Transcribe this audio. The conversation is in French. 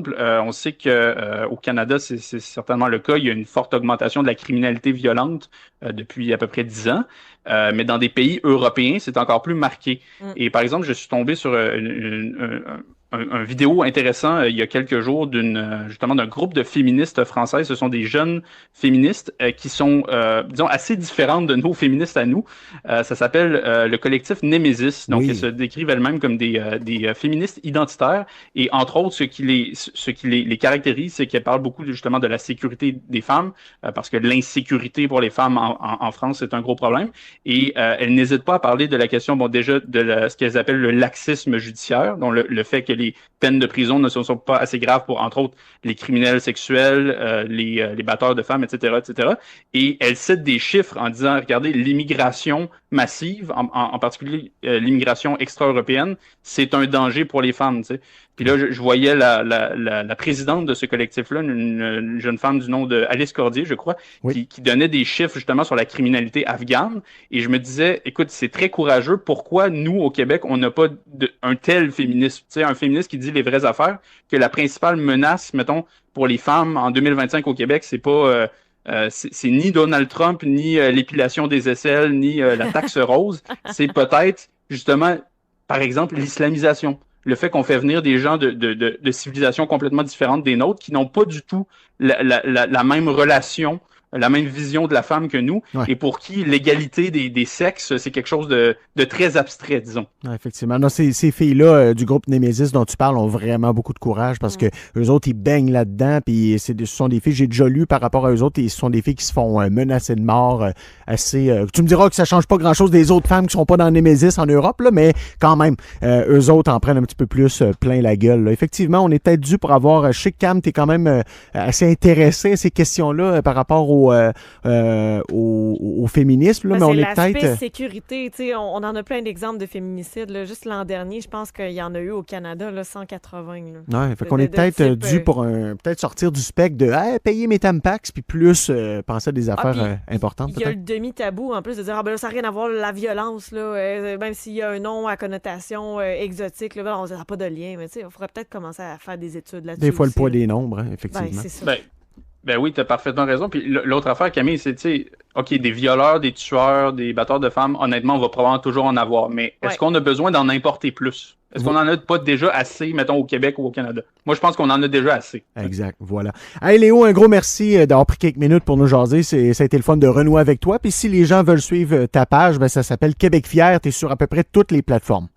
exemple, on sait que au Canada, c'est certainement le cas. Il y a une forte augmentation de la criminalité violente depuis à peu près 10 ans. Mais dans des pays européens, c'est encore plus marqué. Mm. Et par exemple, je suis tombé sur un vidéo intéressant il y a quelques jours justement d'un groupe de féministes françaises. Ce sont des jeunes féministes qui sont, disons, assez différentes de nos féministes à nous. Ça s'appelle le collectif Némésis. Donc, elles Oui. se décrivent elles-mêmes comme des féministes identitaires. Et entre autres, ce qui les caractérise, c'est qu'elles parlent beaucoup justement de la sécurité des femmes, parce que l'insécurité pour les femmes en France, c'est un gros problème. Et elles n'hésitent pas à parler de la question, bon, déjà, ce qu'elles appellent le laxisme judiciaire, donc le fait que les peines de prison ne sont pas assez graves pour, entre autres, les criminels sexuels, les batteurs de femmes, etc., etc. Et elles citent des chiffres en disant, regardez, l'immigration massive, en particulier l'immigration extra-européenne, c'est un danger pour les femmes, tu sais. Puis là, je voyais la présidente de ce collectif-là, une jeune femme du nom de Alice Cordier, je crois, Oui. qui donnait des chiffres justement sur la criminalité afghane. Et je me disais, écoute, c'est très courageux. Pourquoi nous, au Québec, on n'a pas un tel féminisme, tu sais, un féministe qui dit les vraies affaires, que la principale menace, mettons, pour les femmes en 2025 au Québec, c'est pas c'est ni Donald Trump, ni l'épilation des aisselles, ni la taxe rose. C'est peut-être justement, par exemple, l'islamisation. Le fait qu'on fait venir des gens de civilisations complètement différentes des nôtres, qui n'ont pas du tout la même relation, la même vision de la femme que nous, Ouais. et pour qui l'égalité des sexes, c'est quelque chose de très abstrait, disons. Ouais, effectivement. Non, ces filles-là du groupe Némésis dont tu parles ont vraiment beaucoup de courage parce que eux autres, ils baignent là-dedans. Puis ce sont des filles, j'ai déjà lu par rapport à eux autres, ce sont des filles qui se font menacer de mort assez. Tu me diras que ça change pas grand-chose des autres femmes qui sont pas dans Némésis en Europe, là, mais quand même, eux autres en prennent un petit peu plus plein la gueule. Là. Effectivement, on est peut-être dû pour avoir. Je sais que Cam, t'es quand même assez intéressé à ces questions-là par rapport au féminisme, là, mais on c'est est peut-être. l'aspect sécurité, tu sais, on en a plein d'exemples de féminicides. Là. Juste l'an dernier, je pense qu'il y en a eu au Canada, là, 180. Là. Ouais, fait qu'on est peut-être dû pour peut-être sortir du spectre de payer mes tampax puis plus penser à des affaires importantes. Il y a le Peut-être. demi-tabou en plus de dire ben là, ça n'a rien à voir la violence, là, même s'il y a un nom à connotation exotique, là, on n'a pas de lien, mais tu sais, il faudrait peut-être commencer à faire des études là-dessus. Des fois le aussi, poids là. des nombres, hein, effectivement. Ben, c'est ça. Ben oui, tu as parfaitement raison. Puis l'autre affaire, Camille, c'est, tu sais, OK, des violeurs, des tueurs, des batteurs de femmes, honnêtement, on va probablement toujours en avoir. Mais est-ce qu'on a besoin d'en importer plus? Est-ce qu'on en a pas déjà assez, mettons, au Québec ou au Canada? Moi, je pense qu'on en a déjà assez. Exact, voilà. Hey Léo, un gros merci d'avoir pris quelques minutes pour nous jaser. Ça a été le fun de renouer avec toi. Puis si les gens veulent suivre ta page, ben ça s'appelle Québec Fier. Tu es sur à peu près toutes les plateformes.